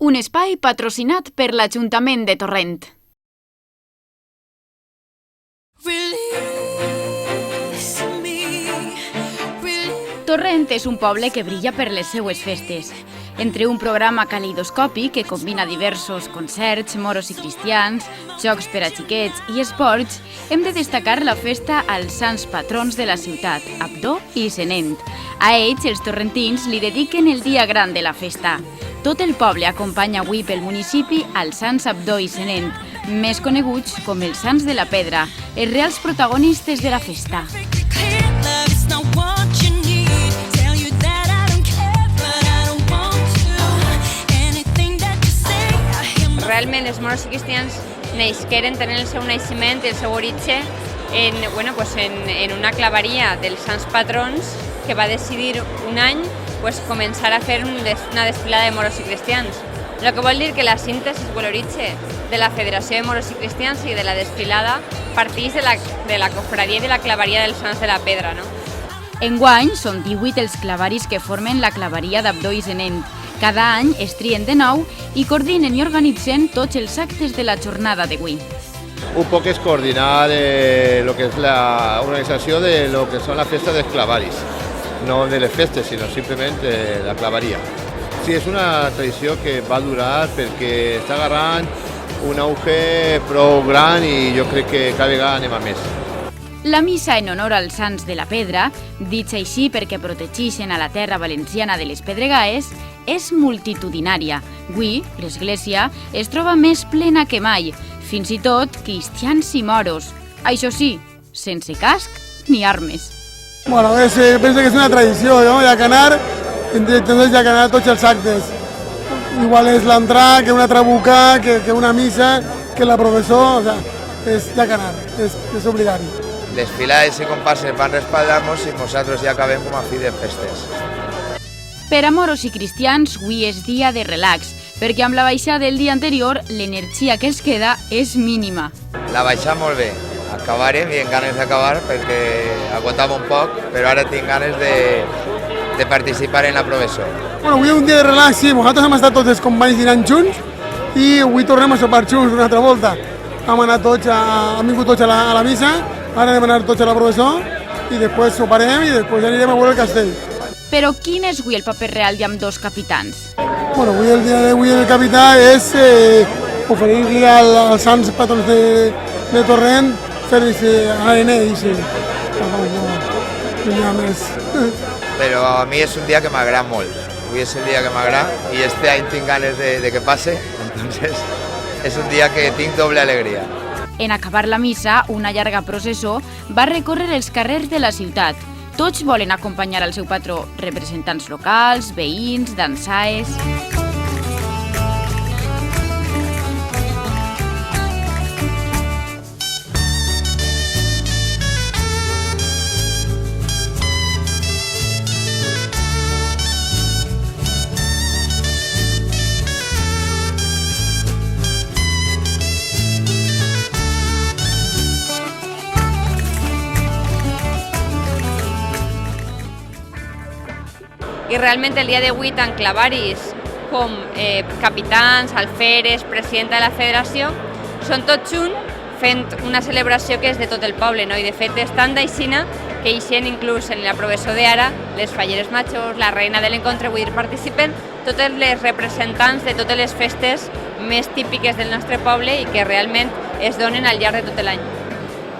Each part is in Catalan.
un espai patrocinat per l'Ajuntament de Torrent. Torrent és un poble que brilla per les seues festes. Entre un programa caleidoscòpic que combina diversos concerts, moros i cristians, jocs per a xiquets i esports, hem de destacar la festa als sants patrons de la ciutat, Abdó i Senent. A ells, els torrentins, li dediquen el dia gran de la festa. Tot el poble acompanya avui pel municipi als sants Abdó i Senent, més coneguts com els sants de la pedra, els reals protagonistes de la festa. Realment els moros i cristians naixeren, tenen el seu naixement i el seu origen en una claveria dels sants patrons que va decidir un any començar a fer una desfilada de moros i cristians. El que vol dir que la síntesi o l'origen de la Federació de Moros i Cristians i de la desfilada parteix de la cofradia i de la claveria dels sants de la pedra. Enguany són 18 els clavaris que formen la claveria d'Abdó i Senent. Cada any es trien de nou i coordinen i organitzen tots els actes de la jornada d'avui. Un poc és coordinar lo que és la organització de lo que són les festes dels clavaris. No de les festes, sinó simplement la claveria. Sí, és una tradició que va durar perquè està agarrant un auge prou gran i jo crec que cada vegada anem a més. La missa en honor als sants de la pedra, dits així perquè protegeixen a la terra valenciana de les pedregaes, és multitudinària. Avui, l'església es troba més plena que mai, fins i tot cristians i moros. Això sí, sense casc ni armes. Bueno, penso que és una tradició, no? Llacanar, entonces llacanar tots els actes. Igual és l'entrar, que una trabucar, que una missa, que la professor, o sea, és llacanar, és obligat. Les filades i comparses van respaldar-nos i nosaltres ja acabem com a fi de festes. Per a moros i cristians, avui és dia de relax, perquè amb la baixada del dia anterior, l'energia que es queda és mínima. La baixada molt bé. Acabarem i amb ganes d'acabar perquè agotam un poc, però ara tinc ganes de participar en la professó. Bueno, avui és un dia de relax, sí. Nosaltres hem estat tots els companys dinant junts i avui tornem a sopar junts una altra volta. Hem vingut tots a la missa, ara anem a anar tots a la professó i després soparem i després anirem a veure el castell. Però quin és avui el paper real d'ambdós capitans? Bueno, avui el dia d'avui el capità és oferir-li als sants patrons de Torrent fer-los AN i sí. No hi ha més. Però a mi és un dia que m'agrada molt. Avui és el dia que m'agrada i este any tinc ganes de que passe, entonces és un dia que tinc doble alegria. En acabar la missa, una llarga processó va recórrer els carrers de la ciutat. Tots volen acompanyar el seu patró, representants locals, veïns, dansaes... I realment el dia d'avui tant clavaris com capitans, alferes, presidenta de la federació, són tots junts fent una celebració que és de tot el poble, no? I de fet és tan d'aixina que eixen inclús en la professó d'ara les falleres majors, la reina de l'encontre, vull dir, participen totes les representants de totes les festes més típiques del nostre poble i que realment es donen al llarg de tot l'any.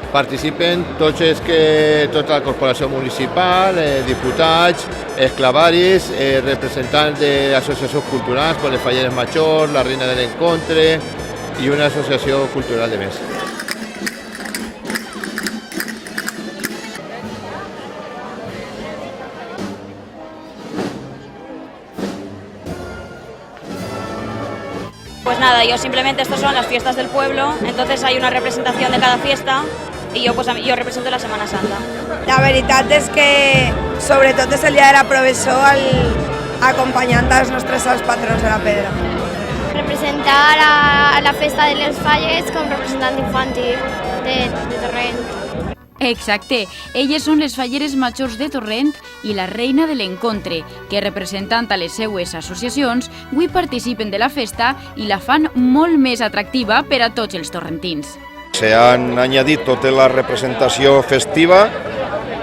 Participen tota la corporació municipal, diputats, els clavaris, representants d'associacions culturals com les falleres majors, la reina de l'encontre i una associació cultural de més. Pues nada, yo simplemente estas son las fiestas del pueblo, entonces hay una representación de cada fiesta y yo represento la Semana Santa. La veritat és que sobretot és el dia de la professó acompanyant els nostres sants patrons de la pedra. Representar a la festa de les falles com representant infantil de Torrent. Exacte, elles són les falleres majors de Torrent i la reina de l'encontre, que representant a les seues associacions, avui participen de la festa i la fan molt més atractiva per a tots els torrentins. Se han añadit tota la representació festiva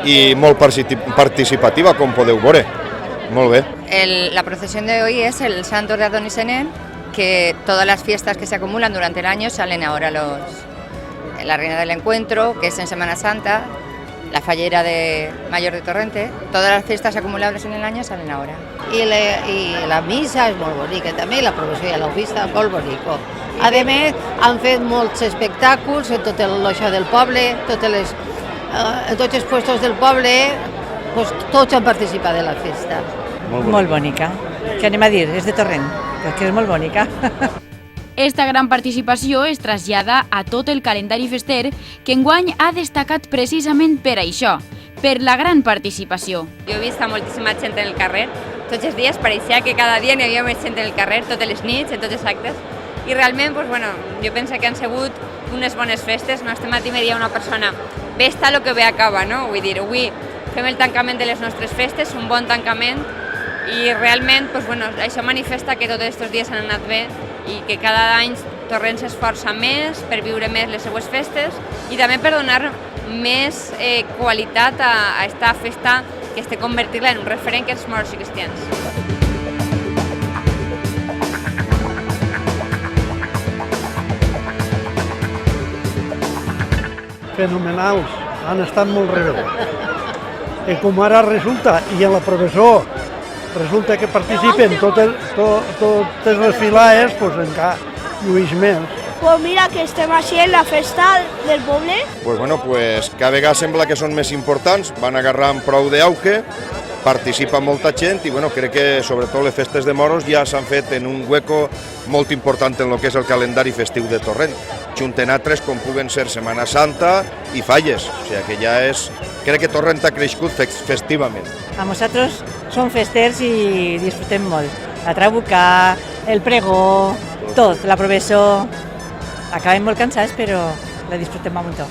y molt participativa, com podeu veure. Molt bé. La procesión de hoy es el Santo de Adonis Enén, que todas las fiestas que se acumulan durante el año salen ahora la Reina del Encuentro, que es en Semana Santa, la Fallera Mayor de Torrente, todas las fiestas acumulables en el año salen ahora. I la missa és molt bonica, també la processió ja l'heu vista, molt bonico. A més, han fet molts espectacles en tot això del poble, en tots els puestos del poble, pues, tots han participat de la festa. Molt bonica. Què anem a dir? És de Torrent, perquè és molt bonica. Esta gran participació es trasllada a tot el calendari fester que enguany ha destacat precisament per això, per la gran participació. Jo he vist moltíssima gent en el carrer. Tots els dies pareixia que cada dia n'hi havia més gent en el carrer, totes les nits, en tots els actes. I realment, jo penso que han sigut unes bones festes. No estem a dir una persona, bé està el que bé acaba, no? Vull dir, avui fem el tancament de les nostres festes, un bon tancament, i realment això manifesta que tots aquests dies han anat bé i que cada any Torrent s'esforça més per viure més les seues festes i també per donar més qualitat a aquesta festa que es té convertir-la en un referent que és moros i cristians. Fenomenals, han estat molt rebé. I com ara resulta, i en la professor resulta que participen totes les filades, doncs encara lluís més. Pues mira que estem així en la festa del poble. Pues cada vegada sembla que són més importants, van agarrant prou d'auge, participa molta gent i crec que sobretot les festes de moros ja s'han fet en un hueco molt important en el que és el calendari festiu de Torrent, junten altres com puguen ser Setmana Santa i falles, o sigui que ja és... Crec que Torrent ha crescut festivament. A nosaltres som festers i disfrutem molt. La trabuca, el pregó, tot, la professó. Acabem molt cansats, però la disfrutem un muntó.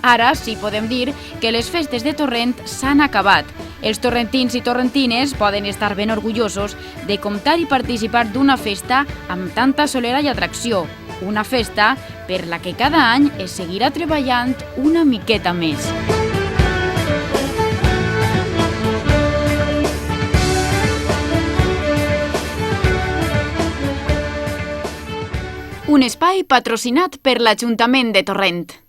Ara sí podem dir que les festes de Torrent s'han acabat. Els torrentins i torrentines poden estar ben orgullosos de comptar i participar d'una festa amb tanta solera i atracció. Una festa per la que cada any es seguirà treballant una miqueta més. Un espai patrocinat per l'Ajuntament de Torrent.